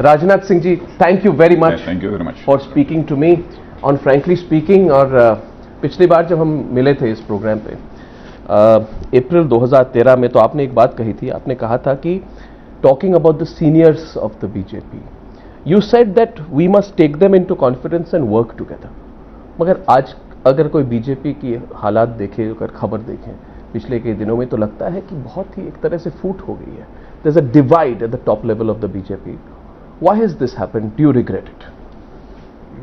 Rajnath Singh ji, thank you very much for speaking to me on frankly speaking. और पिछली बार जब हम मिले थे इस प्रोग्राम पे अप्रैल 2013 में, तो आपने एक बात कही थी। आपने कहा था कि talking about the seniors of the BJP, you said that we must take them into confidence and work together. मगर आज अगर कोई बीजेपी की हालात देखे, अगर खबर देखें पिछले कई दिनों में, तो लगता है कि बहुत ही एक तरह से फूट हो गई है। There is a divide at the top level of the BJP. Why has this happened? Do you regret it?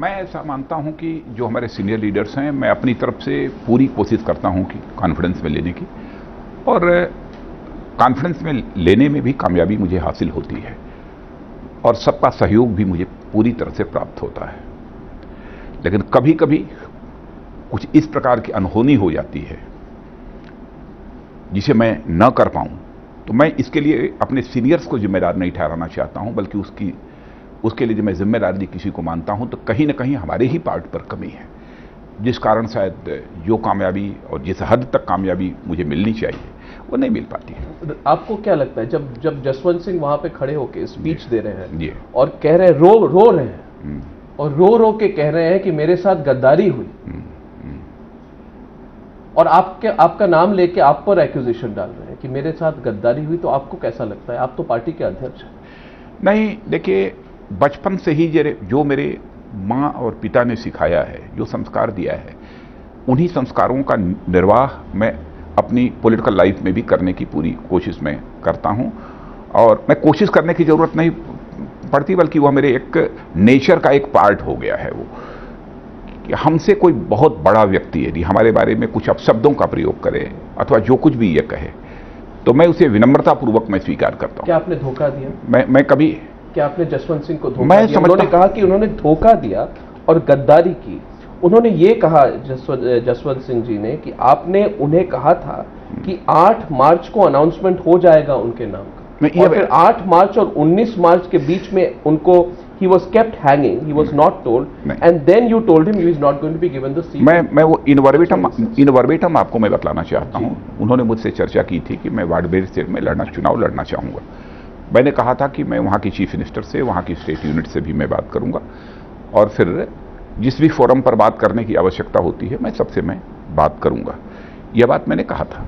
मैं ऐसा मानता हूं कि जो हमारे सीनियर लीडर्स हैं, मैं अपनी तरफ से पूरी कोशिश करता हूं कि कॉन्फिडेंस में लेने की, और कॉन्फिडेंस में लेने में भी कामयाबी मुझे हासिल होती है, और सबका सहयोग भी मुझे पूरी तरह से प्राप्त होता है। लेकिन कभी कभी कुछ इस प्रकार की अनहोनी हो जाती है जिसे मैं न कर पाऊं, तो मैं इसके लिए अपने सीनियर्स को जिम्मेदार नहीं ठहराना चाहता हूं, बल्कि उसके लिए जो मैं जिम्मेदारी किसी को मानता हूं, तो कहीं ना कहीं हमारे ही पार्ट पर कमी है, जिस कारण शायद जो कामयाबी और जिस हद तक कामयाबी मुझे मिलनी चाहिए वो नहीं मिल पाती है। आपको क्या लगता है, जब जसवंत सिंह वहां पे खड़े होकर स्पीच दे रहे हैं और कह रहे हैं, रो रहे हैं, और रो के कह रहे हैं कि मेरे साथ गद्दारी हुई, और आपका नाम लेके आप पर एक्यूजेशन डाल रहे हैं कि मेरे साथ गद्दारी हुई, तो आपको कैसा लगता है? आप तो पार्टी के अध्यक्ष हैं। नहीं, देखिए, बचपन से ही जो मेरे माँ और पिता ने सिखाया है, जो संस्कार दिया है, उन्हीं संस्कारों का निर्वाह मैं अपनी पॉलिटिकल लाइफ में भी करने की पूरी कोशिश मैं करता हूं। और मैं कोशिश करने की जरूरत नहीं पड़ती, बल्कि वह मेरे एक नेचर का एक पार्ट हो गया है। वो कि हमसे कोई बहुत बड़ा व्यक्ति यदि हमारे बारे में कुछ अपशब्दों का प्रयोग करे अथवा जो कुछ भी ये कहे, तो मैं उसे विनम्रतापूर्वक मैं स्वीकार करता हूं। क्या आपने धोखा दिया? मैं कभी, क्या आपने जसवंत सिंह को धोखा दिया? उन्होंने कहा कि उन्होंने धोखा दिया और गद्दारी की। उन्होंने ये कहा, जसवंत सिंह जी ने, कि आपने उन्हें कहा था कि 8 मार्च को अनाउंसमेंट हो जाएगा उनके नाम का, और फिर 8 मार्च और 19 मार्च के बीच में उनको he was kept hanging, he was not told, and then you told him he is not going to be given the seat. मैं वो इनवर्बेटम आपको मैं बतलाना चाहता हूं। उन्होंने मुझसे चर्चा की थी कि मैं वाडबेर स्टेट में चुनाव लड़ना चाहूंगा। मैंने कहा था कि मैं वहां की चीफ मिनिस्टर से, वहां की स्टेट यूनिट से भी मैं बात करूंगा, और फिर जिस भी फोरम पर बात करने की आवश्यकता होती है मैं सबसे बात करूंगा। यह बात मैंने कहा था,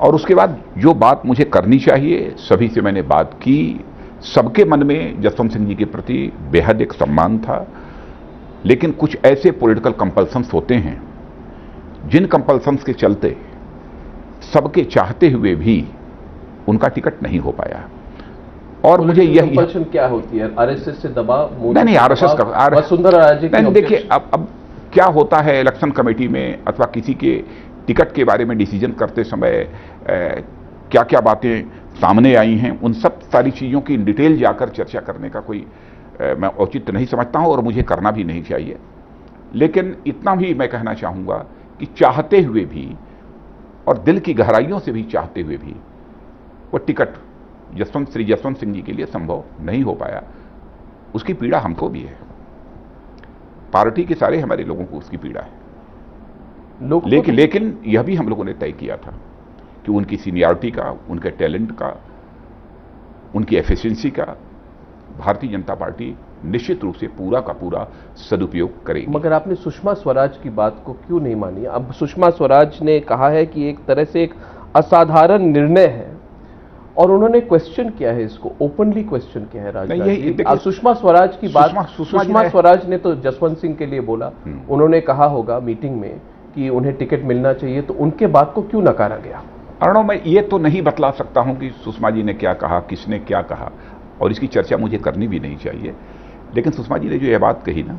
और उसके बाद जो बात मुझे करनी चाहिए सभी से मैंने बात की। सबके मन में जसवंत सिंह जी के प्रति बेहद एक सम्मान था, लेकिन कुछ ऐसे पॉलिटिकल कंपल्सन्स होते हैं जिन कंपल्सन्स के चलते सबके चाहते हुए भी उनका टिकट नहीं हो पाया। और मुझे यह कंपल्शन क्या होती है? आरएसएस से दबाव? नहीं, आरएसएस का वसुंधरा राजे की। देखिए, अब क्या होता है इलेक्शन कमेटी में अथवा किसी के टिकट के बारे में डिसीजन करते समय क्या क्या बातें सामने आई हैं, उन सब सारी चीज़ों की डिटेल जाकर चर्चा करने का कोई मैं औचित्य नहीं समझता हूं, और मुझे करना भी नहीं चाहिए। लेकिन इतना भी मैं कहना चाहूँगा कि चाहते हुए भी और दिल की गहराइयों से भी चाहते हुए भी वो टिकट श्री जसवंत सिंह जी के लिए संभव नहीं हो पाया। उसकी पीड़ा हमको भी है, पार्टी के सारे हमारे लोगों को उसकी पीड़ा है। लेकिन यह भी हम लोगों ने तय किया था कि उनकी सीनियरिटी का, उनके टैलेंट का, उनकी एफिशिएंसी का भारतीय जनता पार्टी निश्चित रूप से पूरा का पूरा सदुपयोग करेगी। मगर आपने सुषमा स्वराज की बात को क्यों नहीं मानी? अब सुषमा स्वराज ने कहा है कि एक तरह से एक असाधारण निर्णय है, और उन्होंने क्वेश्चन किया है इसको, ओपनली क्वेश्चन किया है राजनाथ जी। सुषमा स्वराज की बात, सुषमा स्वराज ने तो जसवंत सिंह के लिए बोला, उन्होंने कहा होगा मीटिंग में कि उन्हें टिकट मिलना चाहिए, तो उनके बात को क्यों नकारा गया? अरुण, मैं ये तो नहीं बतला सकता हूं कि सुषमा जी ने क्या कहा, किसने क्या कहा, और इसकी चर्चा मुझे करनी भी नहीं चाहिए। लेकिन सुषमा जी ने जो ये बात कही ना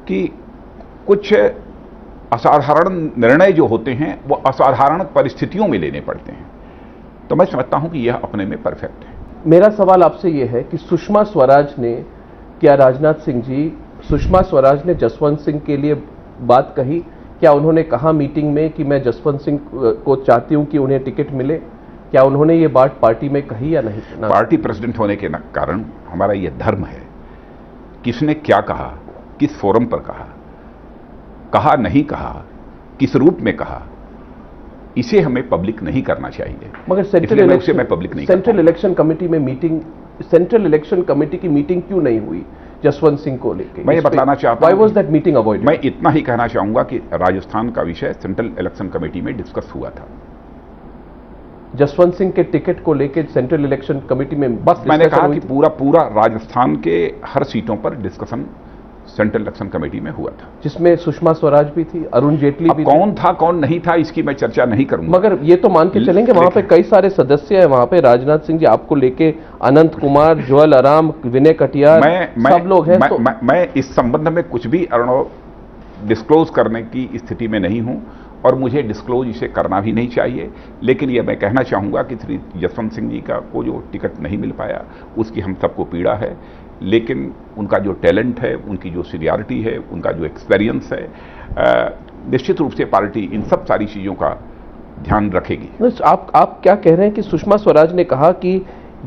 कि कुछ असाधारण निर्णय जो होते हैं वो असाधारण परिस्थितियों में लेने पड़ते हैं, तो मैं समझता हूं कि यह अपने में परफेक्ट है। मेरा सवाल आपसे यह है कि सुषमा स्वराज ने, क्या राजनाथ सिंह जी, सुषमा स्वराज ने जसवंत सिंह के लिए बात कही? क्या उन्होंने कहा मीटिंग में कि मैं जसवंत सिंह को चाहती हूं कि उन्हें टिकट मिले? क्या उन्होंने ये बात पार्टी में कही या नहीं? पार्टी प्रेसिडेंट होने के कारण हमारा यह धर्म है, किसने क्या कहा, किस फोरम पर कहा नहीं कहा, किस रूप में कहा, इसे हमें पब्लिक नहीं करना चाहिए। मगर सेंट्रल इलेक्शन कमेटी में मीटिंग सेंट्रल इलेक्शन कमेटी की मीटिंग क्यों नहीं हुई जसवंत सिंह को लेकर? मैं ये बतलाना चाहता हूं, why was that meeting avoided? मैं इतना ही कहना चाहूंगा कि राजस्थान का विषय सेंट्रल इलेक्शन कमेटी में डिस्कस हुआ था। जसवंत सिंह के टिकट को लेकर सेंट्रल इलेक्शन कमेटी में बस मैंने कहा कि पूरा राजस्थान के हर सीटों पर डिस्कशन सेंट्रल इलेक्शन कमेटी में हुआ था, जिसमें सुषमा स्वराज भी थी, अरुण जेटली भी कौन था कौन नहीं था इसकी मैं चर्चा नहीं करूंगा, मगर ये तो मान के चलेंगे वहां पे कई सारे सदस्य हैं, वहां पे राजनाथ सिंह जी आपको लेके, अनंत कुमार, ज्वाल आराम, विनय कटियार, सब लोग हैं। मैं इस संबंध में कुछ भी अर्णव डिस्क्लोज करने की स्थिति में नहीं हूं और मुझे डिस्क्लोज इसे करना भी नहीं चाहिए, लेकिन यह मैं कहना चाहूंगा कि श्री जसवंत सिंह जी को जो टिकट नहीं मिल पाया उसकी हम सबको पीड़ा है, लेकिन उनका जो टैलेंट है, उनकी जो सीनियरिटी है, उनका जो एक्सपीरियंस है, निश्चित रूप से पार्टी इन सब सारी चीज़ों का ध्यान रखेगी। आप क्या कह रहे हैं कि सुषमा स्वराज ने कहा कि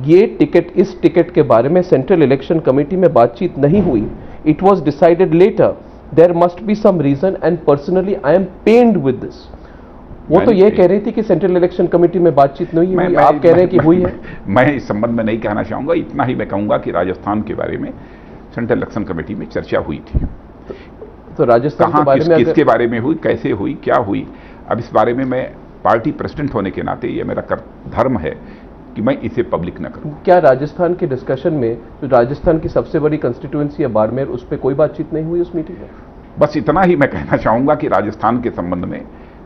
ये टिकट, इस टिकट के बारे में सेंट्रल इलेक्शन कमेटी में बातचीत नहीं हुई, it was decided later, there must be some reason and personally I am pained with this. वो तो ये कह रही थी कि सेंट्रल इलेक्शन कमेटी में बातचीत नहीं हुई, आप कह रहे हैं कि हुई है। मैं इस संबंध में नहीं कहना चाहूंगा, इतना ही मैं कहूंगा कि राजस्थान के बारे में सेंट्रल इलेक्शन कमेटी में चर्चा हुई थी। तो राजस्थान के बारे में किसके बारे में हुई, कैसे हुई, क्या हुई, अब इस बारे में मैं पार्टी प्रेसिडेंट होने के नाते ये मेरा धर्म है कि मैं इसे पब्लिक न करूं। क्या राजस्थान के डिस्कशन में, जो राजस्थान की सबसे बड़ी कंस्टिट्यूएंसी है बाड़मेर, उस पर कोई बातचीत नहीं हुई उस मीटिंग में? बस इतना ही मैं कहना चाहूंगा कि राजस्थान के संबंध में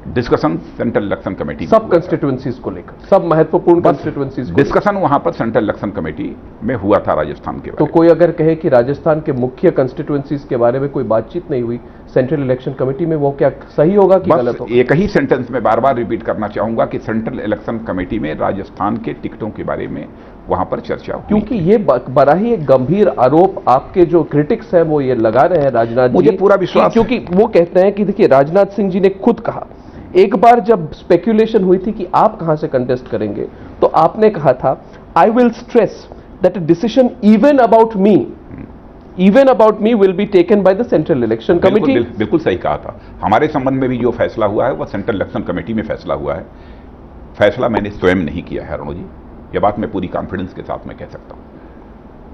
डिस्कशन सेंट्रल इलेक्शन कमेटी सब कंस्टिट्यूएंसीज को लेकर, सब महत्वपूर्ण कंस्टिट्यूएंसीज को डिस्कशन वहां पर सेंट्रल इलेक्शन कमेटी में हुआ था राजस्थान के बारे में। तो कोई अगर कहे कि राजस्थान के मुख्य कंस्टिट्यूएंसीज के बारे में कोई बातचीत नहीं हुई सेंट्रल इलेक्शन कमेटी में, वो क्या सही होगा कि गलत होगा? एक ही सेंटेंस में बार बार रिपीट करना चाहूंगा कि सेंट्रल इलेक्शन कमेटी में राजस्थान के टिकटों के बारे में वहां पर चर्चा हुई, क्योंकि ये बड़ा ही एक गंभीर आरोप आपके जो क्रिटिक्स हैं वो ये लगा रहे हैं राजनाथ जी। मुझे पूरा विश्वास, क्योंकि वो कहते हैं कि देखिए राजनाथ सिंह जी ने खुद कहा, एक बार जब स्पेक्यूलेशन हुई थी कि आप कहां से कंटेस्ट करेंगे, तो आपने कहा था I will stress that decision even about me will be taken by the central election committee. बिल्कुल सही कहा था। हमारे संबंध में भी जो फैसला हुआ है वह सेंट्रल इलेक्शन कमेटी में फैसला हुआ है, फैसला मैंने स्वयं नहीं किया है अरुण जी, यह बात मैं पूरी कॉन्फिडेंस के साथ में कह सकता हूं।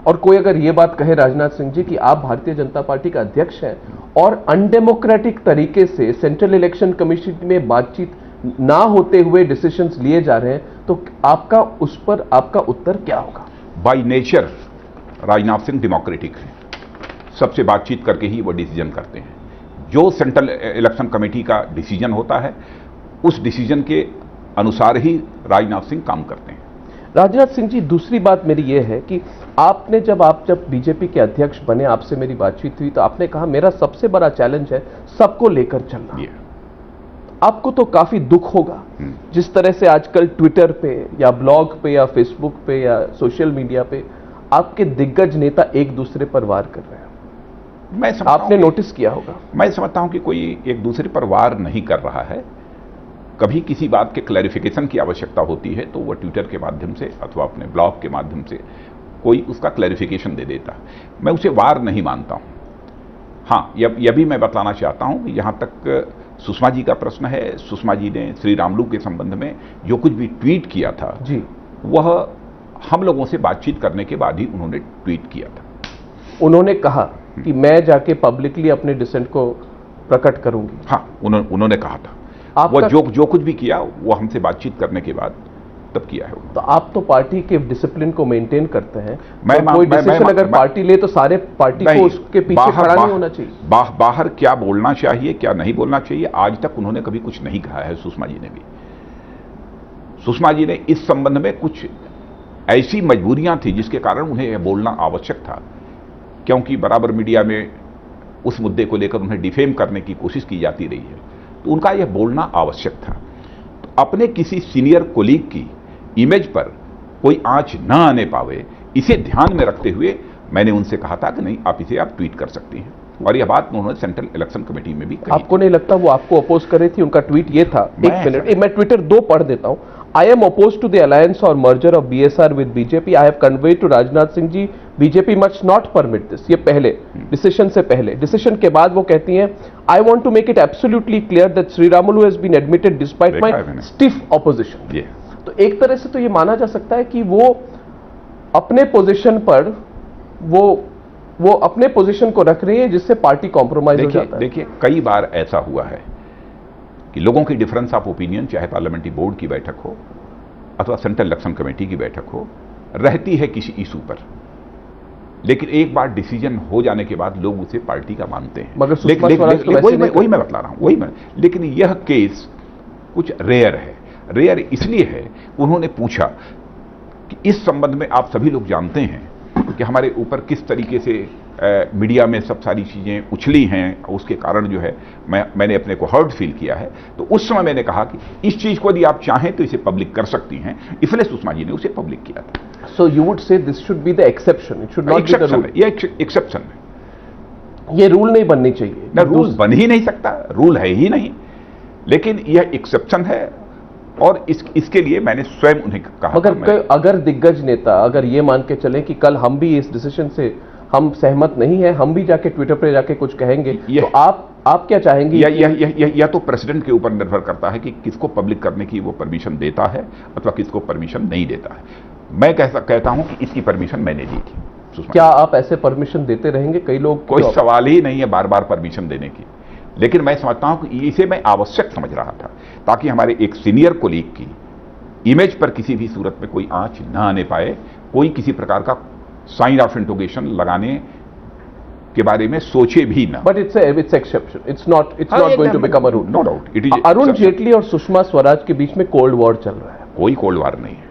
और कोई अगर यह बात कहे राजनाथ सिंह जी कि आप भारतीय जनता पार्टी का अध्यक्ष हैं और अनडेमोक्रेटिक तरीके से सेंट्रल इलेक्शन कमीशन में बातचीत ना होते हुए डिसीजंस लिए जा रहे हैं, तो आपका उस पर आपका उत्तर क्या होगा? By nature Rajnath Singh democratic हैं, सबसे बातचीत करके ही वो डिसीजन करते हैं। जो सेंट्रल इलेक्शन कमेटी का डिसीजन होता है उस डिसीजन के अनुसार ही राजनाथ सिंह काम करते हैं। राजनाथ सिंह जी, दूसरी बात मेरी यह है कि आपने जब बीजेपी के अध्यक्ष बने, आपसे मेरी बातचीत हुई तो आपने कहा मेरा सबसे बड़ा चैलेंज है सबको लेकर चलना। आपको तो काफी दुख होगा जिस तरह से आजकल ट्विटर पे या ब्लॉग पे या फेसबुक पे या सोशल मीडिया पे आपके दिग्गज नेता एक दूसरे पर वार कर रहे हैं। आपने नोटिस किया होगा। मैं समझता हूं कि कोई एक दूसरे पर वार नहीं कर रहा है। कभी किसी बात के क्लैरिफिकेशन की आवश्यकता होती है तो वह ट्विटर के माध्यम से अथवा अपने ब्लॉग के माध्यम से कोई उसका क्लैरिफिकेशन दे देता है, मैं उसे वार नहीं मानता हूं। हाँ, यह भी मैं बतलाना चाहता हूं कि जहां तक सुषमा जी का प्रश्न है, सुषमा जी ने श्री रामुलु के संबंध में जो कुछ भी ट्वीट किया था जी, वह हम लोगों से बातचीत करने के बाद ही उन्होंने ट्वीट किया था। उन्होंने कहा कि मैं जाके पब्लिकली अपने डिसेंट को प्रकट करूंगी। हाँ, उन्होंने कहा था। वो जो कुछ भी किया वो हमसे बातचीत करने के बाद तब किया है। तो आप तो पार्टी के डिसिप्लिन को मेंटेन करते हैं। कोई डिसीजन अगर पार्टी ले तो सारे पार्टी को उसके पीछे खड़ा नहीं होना चाहिए। बाहर क्या बोलना चाहिए क्या नहीं बोलना चाहिए, आज तक उन्होंने कभी कुछ नहीं कहा है। सुषमा जी ने भी, सुषमा जी ने इस संबंध में कुछ ऐसी मजबूरियां थी जिसके कारण उन्हें यह बोलना आवश्यक था, क्योंकि बराबर मीडिया में उस मुद्दे को लेकर उन्हें डिफेम करने की कोशिश की जाती रही है, तो उनका यह बोलना आवश्यक था। तो अपने किसी सीनियर कोलीग की इमेज पर कोई आंच न आने पावे, इसे ध्यान में रखते हुए मैंने उनसे कहा था कि नहीं, आप इसे आप ट्वीट कर सकती हैं, और यह बात उन्होंने सेंट्रल इलेक्शन कमेटी में भी कही। आपको नहीं लगता वो आपको अपोज कर रही थी? उनका ट्वीट ये था, एक मिनट मैं ट्विटर 2 पढ़ देता हूं। I am opposed to the alliance or merger of BSR with BJP. I have conveyed to Rajnath Singh ji, BJP must not permit this. ये पहले डिसीजन से पहले, डिसीजन के बाद वो कहती हैं I want to make it absolutely clear that Sri Ramulu has been admitted despite my stiff opposition. तो एक तरह से तो ये माना जा सकता है कि वो अपने पोजीशन पर वो अपने पोजीशन को रख रही है, जिससे पार्टी कॉम्प्रोमाइज हो जाता है। देखिए, कई बार ऐसा हुआ है कि लोगों की डिफरेंस ऑफ ओपिनियन, चाहे पार्लियामेंट्री बोर्ड की बैठक हो अथवा सेंट्रल इलेक्शन कमेटी की बैठक हो, रहती है किसी इशू पर, लेकिन एक बार डिसीजन हो जाने के बाद लोग उसे पार्टी का मानते हैं। मगर वही मैं बतला रहा हूं, लेकिन यह केस कुछ रेयर है। रेयर इसलिए है, उन्होंने पूछा कि इस संबंध में आप सभी लोग जानते हैं कि हमारे ऊपर किस तरीके से मीडिया में सब सारी चीजें उछली हैं, उसके कारण जो है मैंने अपने को हर्ट फील किया है। तो उस समय मैंने कहा कि इस चीज को यदि आप चाहें तो इसे पब्लिक कर सकती हैं, इसलिए सुषमा जी ने उसे पब्लिक किया था। So you would say this should be the exception, it should not be the rule. ये एक्सेप्शन है, ये रूल नहीं बननी चाहिए ना, रूल बन ही नहीं सकता, रूल है ही नहीं, लेकिन यह एक्सेप्शन है। और इसके लिए मैंने स्वयं उन्हें कहा। मगर अगर दिग्गज नेता अगर ये मान के चले कि कल हम भी इस डिसीजन से हम सहमत नहीं है, हम भी जाके ट्विटर पे जाके कुछ कहेंगे, तो आप क्या चाहेंगे? या तो प्रेसिडेंट के ऊपर निर्भर करता है कि किसको पब्लिक करने की वो परमिशन देता है अथवा किसको परमिशन नहीं देता है। मैं कहता हूं कि इसकी परमिशन मैंने दी थी। क्या आप ऐसे परमिशन देते रहेंगे? कई लोग, कोई सवाल ही नहीं है बार बार परमिशन देने की, लेकिन मैं समझता हूं कि इसे मैं आवश्यक समझ रहा था, ताकि हमारे एक सीनियर कोलीग की इमेज पर किसी भी सूरत में कोई आंच न आने पाए, कोई किसी प्रकार का साइन ऑफ इंटरोगेशन लगाने के बारे में सोचे भी ना। But it's exception, it's not going to become a rule. No doubt, it is. Arun Jaitley और सुषमा स्वराज के बीच में कोल्ड वॉर चल रहा है। कोई कोल्ड वॉर नहीं है।